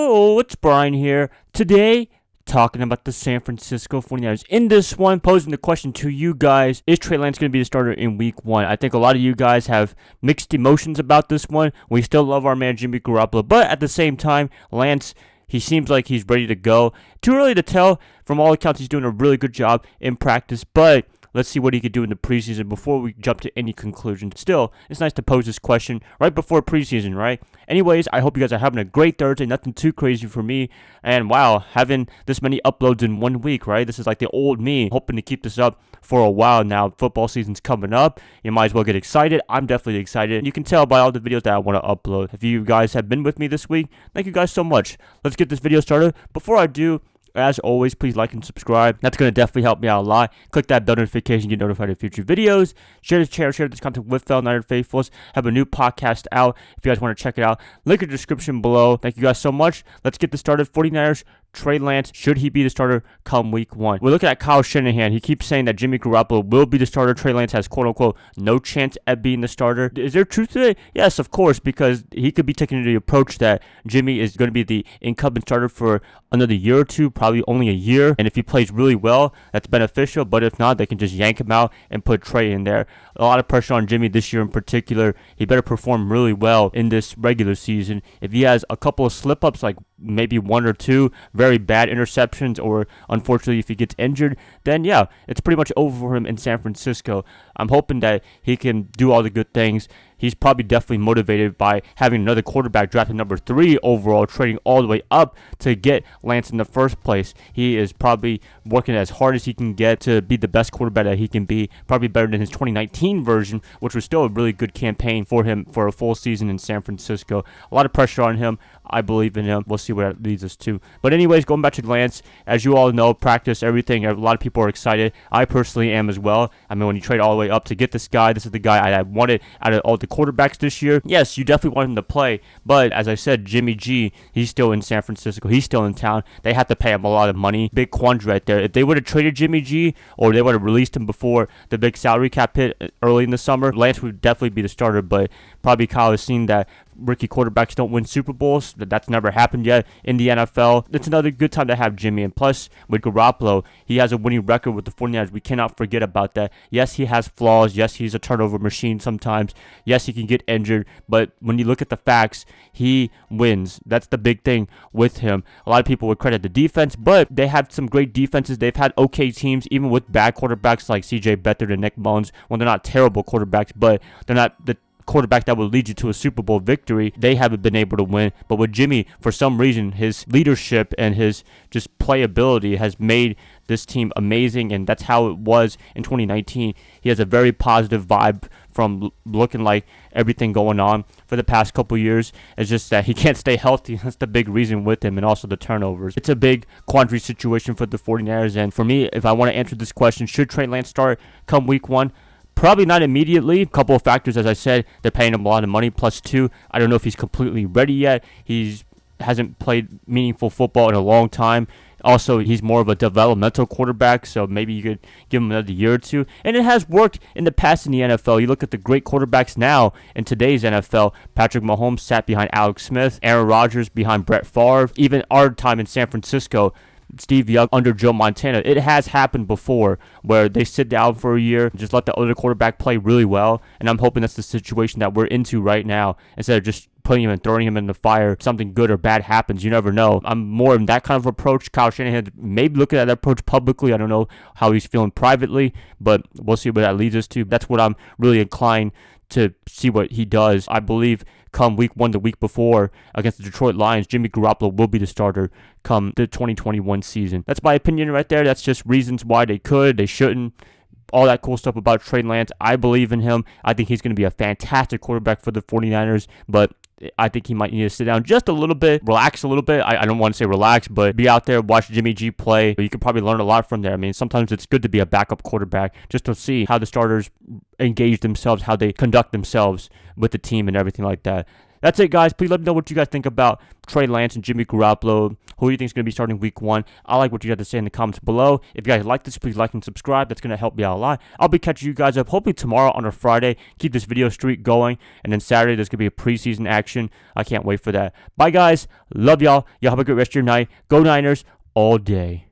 Yo, it's Brian here. Today, talking about the San Francisco 49ers. In this one, posing the question to you guys, is Trey Lance going to be the starter in week 1? I think a lot of you guys have mixed emotions about this one. We still love our man Jimmy Garoppolo, but at the same time, Lance, he seems like he's ready to go. Too early to tell. From all accounts, he's doing a really good job in practice, but let's see what he could do in the preseason before we jump to any conclusion. Still, it's nice to pose this question right before preseason, right? Anyways, I hope you guys are having a great Thursday. Nothing too crazy for me. And wow, having this many uploads in 1 week, right? This is like the old me. Hoping to keep this up for a while now. Football season's coming up. You might as well get excited. I'm definitely excited. You can tell by all the videos that I want to upload. If you guys have been with me this week, thank you guys so much. Let's get this video started. Before I do, as always, please like and subscribe. That's going to definitely help me out a lot. Click that bell notification to get notified of future videos. Share this content with fellow Niner faithfuls. Have a new podcast out if you guys want to check it out. Link in the description below. Thank you guys so much. Let's get this started. 49ers, Trey Lance, should he be the starter come week 1? We're looking at Kyle Shanahan. He keeps saying that Jimmy Garoppolo will be the starter. Trey Lance has quote-unquote no chance at being the starter. Is there truth to it? Yes, of course, because he could be taking the approach that Jimmy is going to be the incumbent starter for another year or two, probably only a year. And if he plays really well, that's beneficial. But if not, they can just yank him out and put Trey in there. A lot of pressure on Jimmy this year in particular. He better perform really well in this regular season. If he has a couple of slip-ups, like maybe 1 or 2 very bad interceptions, or unfortunately if he gets injured, then yeah, it's pretty much over for him in San Francisco. I'm hoping that he can do all the good things. He's probably definitely motivated by having another quarterback drafted number 3 overall, trading all the way up to get Lance in the first place. He is probably working as hard as he can get to be the best quarterback that he can be, probably better than his 2019 version, which was still a really good campaign for him for a full season in San Francisco. A lot of pressure on him. I believe in him. We'll see where that leads us to. But anyways, going back to Lance, as you all know, practice, everything, a lot of people are excited. I personally am as well. I mean, when you trade all the way up to get this guy, this is the guy I wanted out of all the quarterbacks this year. Yes, you definitely want him to play. But as I said, Jimmy G, he's still in San Francisco. He's still in town. They have to pay him a lot of money. Big quandary right there. If they would have traded Jimmy G, or they would have released him before the big salary cap hit early in the summer, Lance would definitely be the starter. But probably Kyle has seen that rookie quarterbacks don't win Super Bowls. That's never happened yet in the NFL. It's another good time to have Jimmy. And plus, with Garoppolo, he has a winning record with the 49ers. We cannot forget about that. Yes, he has flaws. Yes, he's a turnover machine sometimes. Yes, he can get injured. But when you look at the facts, he wins. That's the big thing with him. A lot of people would credit the defense, but they have some great defenses. They've had okay teams, even with bad quarterbacks like C.J. Beathard and Nick Mullins. Well, they're not terrible quarterbacks, but they're not the quarterback that would lead you to a Super Bowl victory. They haven't been able to win. But with Jimmy, for some reason, his leadership and his just playability has made this team amazing, and that's how it was in 2019. He has a very positive vibe from looking like everything going on for the past couple years. It's just that he can't stay healthy. That's the big reason with him, and also the turnovers. It's a big quandary situation for the 49ers, and for me, if I want to answer this question, should Trey Lance start come week 1? Probably not immediately. A couple of factors, as I said, they're paying him a lot of money. Plus 2, I don't know if he's completely ready yet. He hasn't played meaningful football in a long time. Also, he's more of a developmental quarterback, so maybe you could give him another year or 2. And it has worked in the past in the NFL. You look at the great quarterbacks now in today's NFL. Patrick Mahomes sat behind Alex Smith. Aaron Rodgers behind Brett Favre. Even our time in San Francisco, Steve Young under Joe Montana. It has happened before where they sit down for a year, just let the other quarterback play really well, and I'm hoping that's the situation that we're into right now. Instead of just putting him and throwing him in the fire, something good or bad happens. You never know. I'm more in that kind of approach. Kyle Shanahan maybe looking at that approach publicly. I don't know how he's feeling privately, but we'll see what that leads us to. That's what I'm really inclined to see what he does. I believe come week 1 the week before against the Detroit Lions, Jimmy Garoppolo will be the starter come the 2021 season. That's my opinion right there. That's just reasons why they could, they shouldn't. All that cool stuff about Trey Lance. I believe in him. I think he's going to be a fantastic quarterback for the 49ers, but I think he might need to sit down just a little bit, relax a little bit. I don't want to say relax, but be out there, watch Jimmy G play. You could probably learn a lot from there. I mean, sometimes it's good to be a backup quarterback just to see how the starters engage themselves, how they conduct themselves with the team and everything like that. that's it, guys. Please let me know what you guys think about Trey Lance and Jimmy Garoppolo. Who do you think is going to be starting week 1? I like what you have to say in the comments below. If you guys like this, please like and subscribe. That's going to help me out a lot. I'll be catching you guys up hopefully tomorrow on a Friday. Keep this video streak going. And then Saturday, there's going to be a preseason action. I can't wait for that. Bye, guys. Love y'all. Y'all have a good rest of your night. Go Niners all day.